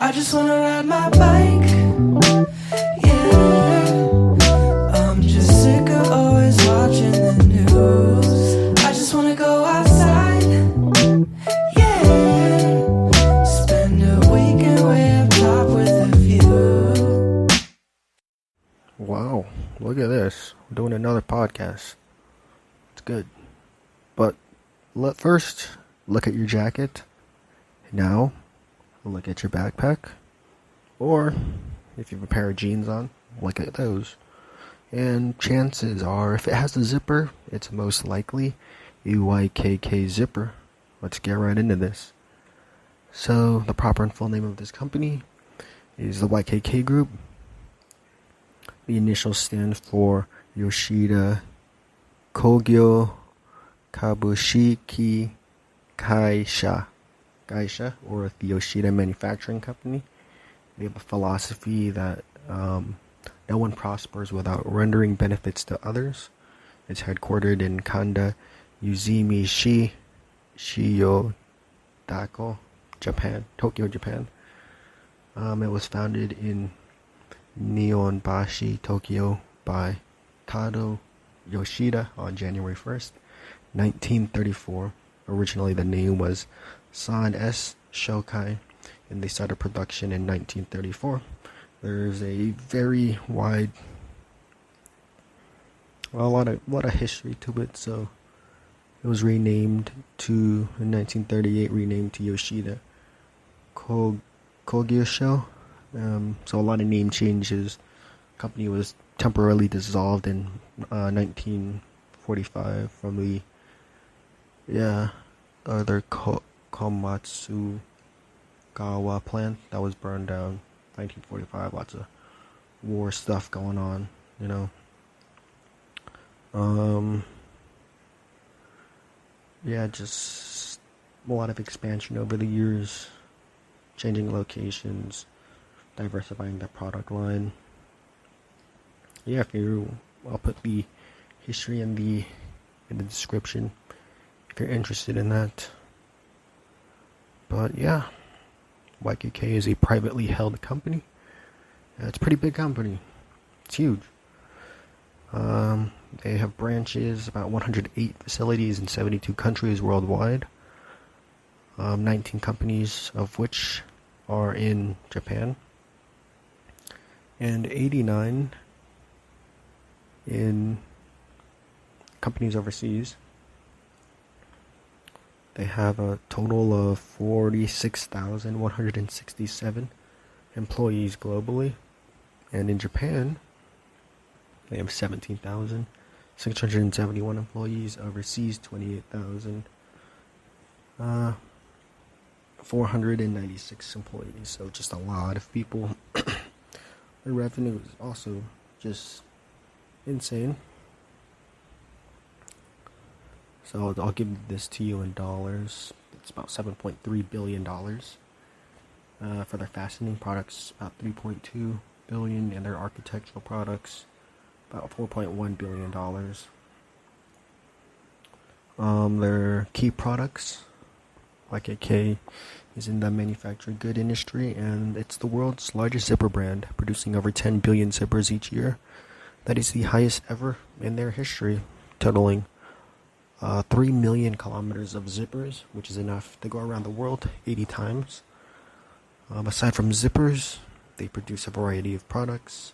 I just wanna ride my bike, yeah. I'm just sick of always watching the news. I just wanna go outside, yeah. Spend a weekend way up top with a view. Wow, look at this. We're doing another podcast. It's good. But first, look at your jacket. Now, look at your backpack. Or, if you have a pair of jeans on, look at those. And chances are, if it has a zipper, it's most likely a YKK zipper. Let's get right into this. So, the proper and full name of this company is the YKK Group. The initials stand for Yoshida Kogyo Kabushiki Kaisha, or the Yoshida Manufacturing Company. They have a philosophy that no one prospers without rendering benefits to others. It's headquartered in Kanda, Uzumi-shi, Shiyodako, Japan, Tokyo, Japan. It was founded in Nihonbashi, Tokyo by Tado Yoshida on January 1st, 1934. Originally the name was San S. Shokai, and they started production in 1934. There's a very wide, a lot of history to it. So it was renamed in 1938, renamed to Yoshida Kogyo. So a lot of name changes. The company was temporarily dissolved in 1945 from the other Komatsugawa plant that was burned down. 1945, lots of war stuff going on, just a lot of expansion over the years, changing locations, diversifying the product line. I'll put the history in the description if you're interested in that. But YKK is a privately held company. It's a pretty big company. It's huge. They have branches, about 108 facilities in 72 countries worldwide. 19 companies of which are in Japan, and 89 in companies overseas. They have a total of 46,167 employees globally, and in Japan they have 17,671 employees, overseas 28,496 employees, so just a lot of people. Their revenue is also just insane. So I'll give this to you in dollars. It's about $7.3 billion. For their fastening products, about $3.2 billion, and their architectural products, about $4.1 billion. Their key products, YKK is in the manufactured good industry, and it's the world's largest zipper brand, producing over 10 billion zippers each year. That is the highest ever in their history, totaling 3 million kilometers of zippers, which is enough to go around the world 80 times. Aside from zippers, they produce a variety of products,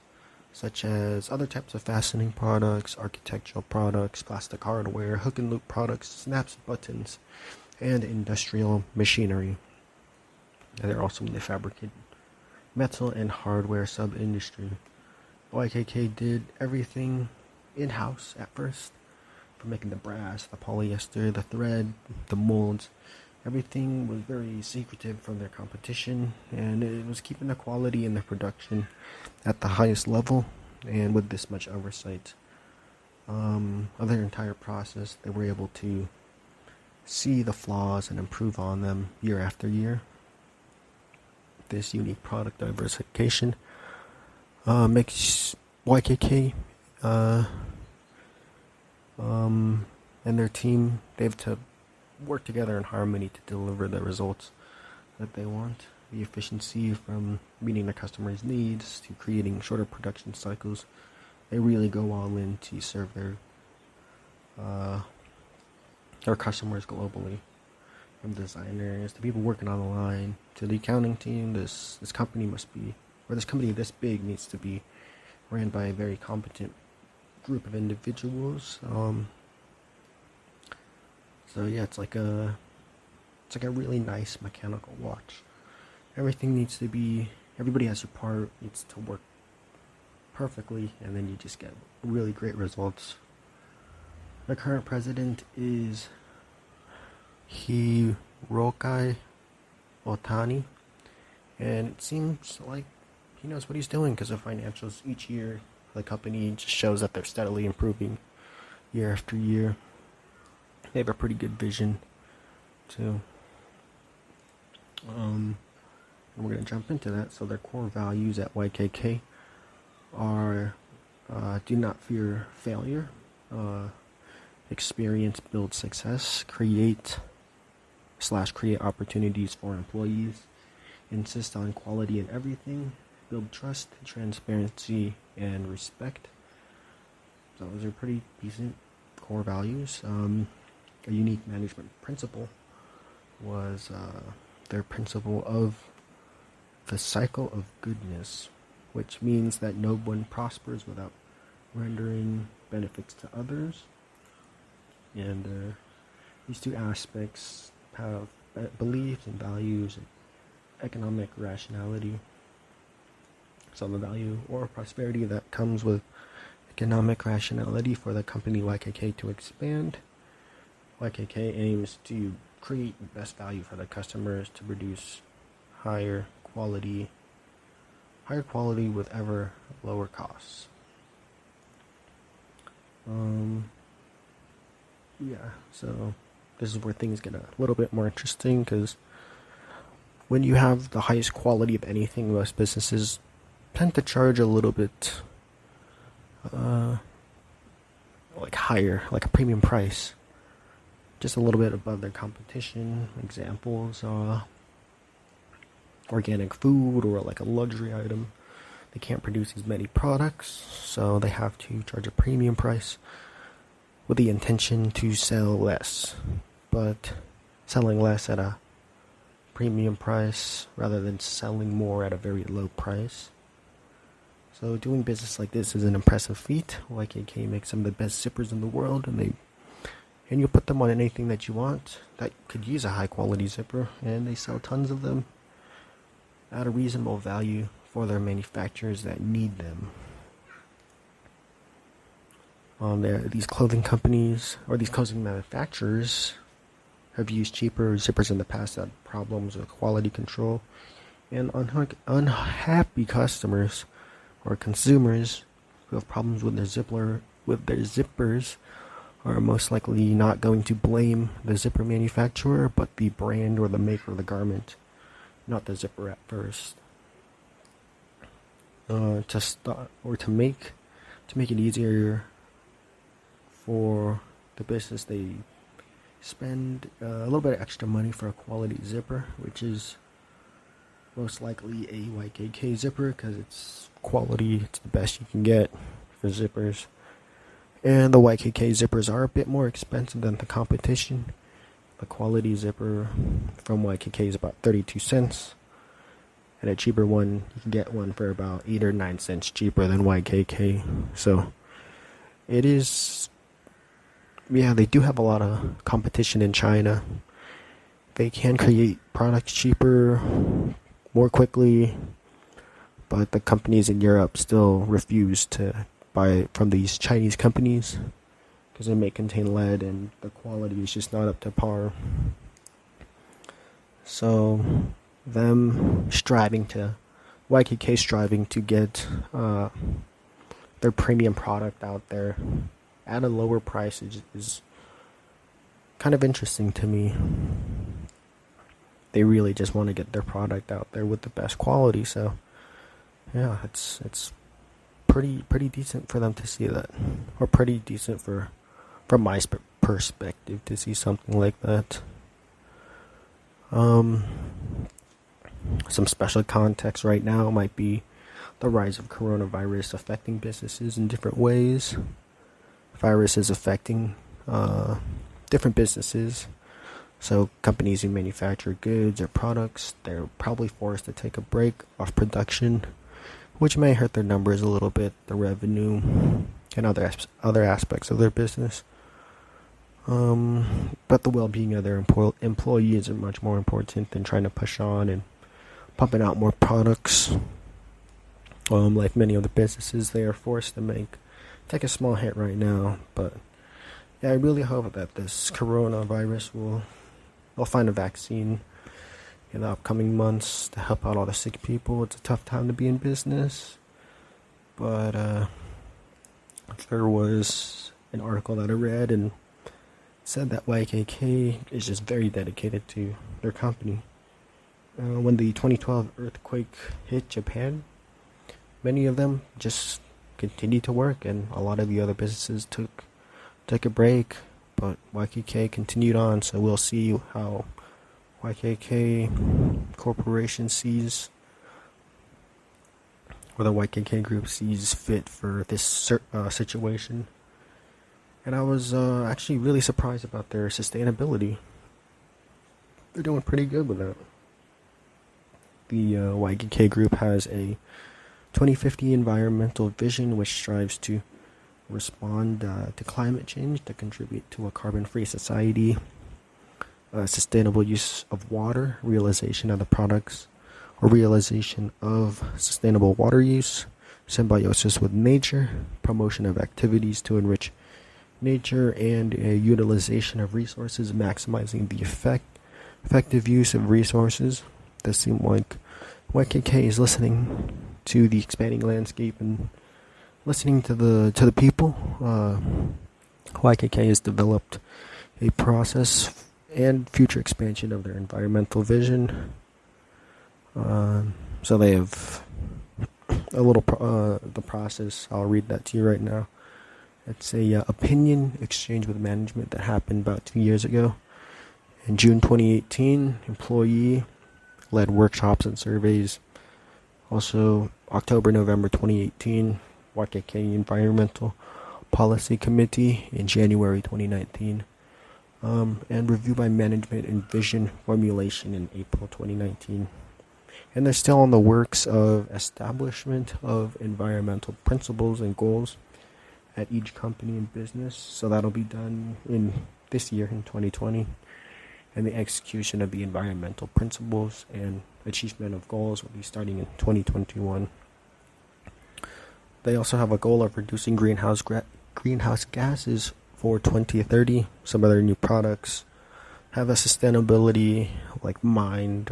such as other types of fastening products, architectural products, plastic hardware, hook and loop products, snaps, buttons, and industrial machinery. And they're also in the fabricated metal and hardware sub-industry. YKK did everything in-house at first, from making the brass, the polyester, the thread, the molds. Everything was very secretive from their competition, and it was keeping the quality in their production at the highest level, and with this much oversight of their entire process, they were able to see the flaws and improve on them year after year. This unique product diversification makes YKK and their team, they have to work together in harmony to deliver the results that they want. the efficiency from meeting the customer's needs to creating shorter production cycles. They really go all in to serve their customers globally. From designers to people working on the line to the accounting team, this company this big needs to be ran by a very competent group of individuals. So yeah, it's like a really nice mechanical watch. Everybody has your part, needs to work perfectly, and then you just get really great results. The current president is Hiroki Otani, and it seems like he knows what he's doing because the financials each year, the company just shows that they're steadily improving year after year. They have a pretty good vision too. And we're going to jump into that. So their core values at YKK are do not fear failure, experience builds success, create opportunities for employees, insist on quality in everything, build trust, transparency, and respect. So those are pretty decent core values. A unique management principle was their principle of the cycle of goodness, which means that no one prospers without rendering benefits to others. And these two aspects have beliefs and values and economic rationality. So the value or prosperity that comes with economic rationality for the company YKK to expand. YKK aims to create the best value for the customers to produce higher quality with ever lower costs. So this is where things get a little bit more interesting, because when you have the highest quality of anything, most businesses tend to charge a little bit higher, like a premium price, just a little bit above their competition. Examples are organic food or like a luxury item. They can't produce as many products, so they have to charge a premium price with the intention to sell less, but selling less at a premium price rather than selling more at a very low price. So doing business like this is an impressive feat. YKK makes some of the best zippers in the world, and you put them on anything that you want that could use a high quality zipper, and they sell tons of them at a reasonable value for their manufacturers that need them. These clothing companies or these clothing manufacturers have used cheaper zippers in the past that had problems with quality control, and unhappy customers or consumers who have problems with their zippers are most likely not going to blame the zipper manufacturer, but the brand or the maker of the garment, not the zipper at first. To make it easier for the business, they spend a little bit of extra money for a quality zipper, which is most likely a YKK zipper because it's quality, it's the best you can get for zippers. And the YKK zippers are a bit more expensive than the competition. The quality zipper from YKK is about 32 cents. And a cheaper one, you can get one for about 8 or 9 cents cheaper than YKK. So it is, they do have a lot of competition in China. They can create products cheaper, more quickly, but the companies in Europe still refuse to buy from these Chinese companies because they may contain lead and the quality is just not up to par. So YKK striving to get their premium product out there at a lower price is kind of interesting to me. They really just want to get their product out there with the best quality. So yeah, it's pretty decent for them to see that, or pretty decent from my perspective to see something like that. Some special context right now might be the rise of coronavirus affecting businesses in different ways. Virus is affecting different businesses. So companies who manufacture goods or products, they're probably forced to take a break off production, which may hurt their numbers a little bit, the revenue, and other aspects of their business. But the well-being of their employees are much more important than trying to push on and pumping out more products. Like many other businesses, they are forced to take a small hit right now. But yeah, I really hope that this coronavirus will find a vaccine in the upcoming months to help out all the sick people. It's a tough time to be in business, but there was an article that I read and said that YKK is just very dedicated to their company. When the 2012 earthquake hit Japan, many of them just continued to work, and a lot of the other businesses took a break, but YKK continued on. So we'll see how YKK Corporation sees, or the YKK Group sees fit for this situation. And I was actually really surprised about their sustainability. They're doing pretty good with that. The YKK Group has a 2050 environmental vision which strives to respond to climate change, to contribute to a carbon-free society, sustainable use of water, realization of the products, or realization of sustainable water use, symbiosis with nature, promotion of activities to enrich nature, and utilization of resources, maximizing the effective use of resources. Does seem like YKK is listening to the expanding landscape and listening to the people. YKK has developed a process and future expansion of their environmental vision. So they have a little the process. I'll read that to you right now. It's a opinion exchange with management that happened about 2 years ago. In June 2018, employee-led workshops and surveys. Also, October-November 2018, YKK Environmental Policy Committee in January 2019. And review by management and vision formulation in April 2019. And they're still in the works of establishment of environmental principles and goals at each company and business. So that'll be done in this year, in 2020. And the execution of the environmental principles and achievement of goals will be starting in 2021. They also have a goal of reducing greenhouse gases for 2030. Some of their new products have a sustainability like mind,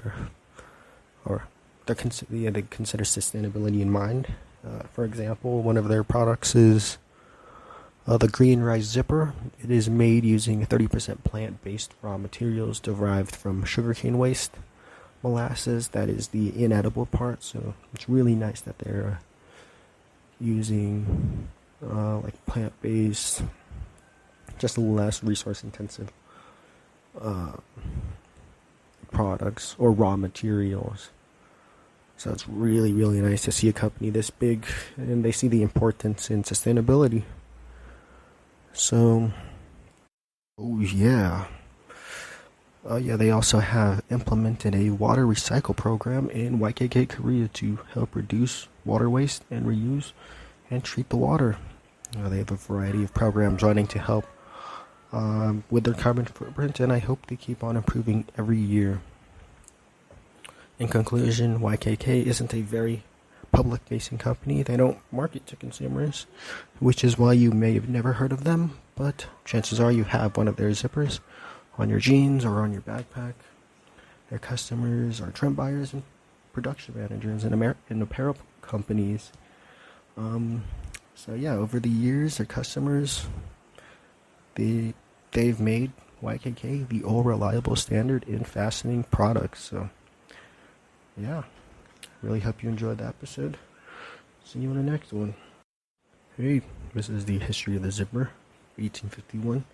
or they consider sustainability in mind. For example, one of their products is the green rice zipper. It is made using 30% plant-based raw materials derived from sugarcane waste, molasses. That is the inedible part. So it's really nice that they're using like plant-based, just less resource-intensive products or raw materials. So it's really, really nice to see a company this big and they see the importance in sustainability. So, they also have implemented a water recycle program in YKK Korea to help reduce water waste and reuse and treat the water. They have a variety of programs running to help with their carbon footprint, and I hope they keep on improving every year. In conclusion, YKK isn't a very public-facing company. They don't market to consumers, which is why you may have never heard of them, but chances are you have one of their zippers on your jeans or on your backpack. Their customers are trim buyers and production managers in apparel companies. Over the years, their customers, they've made YKK the all-reliable standard in fastening products. So, really hope you enjoyed the episode. See you in the next one. Hey, this is the history of the zipper, 1851.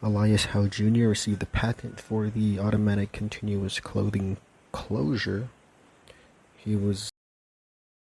Elias Howe Jr. received the patent for the automatic continuous clothing closure he was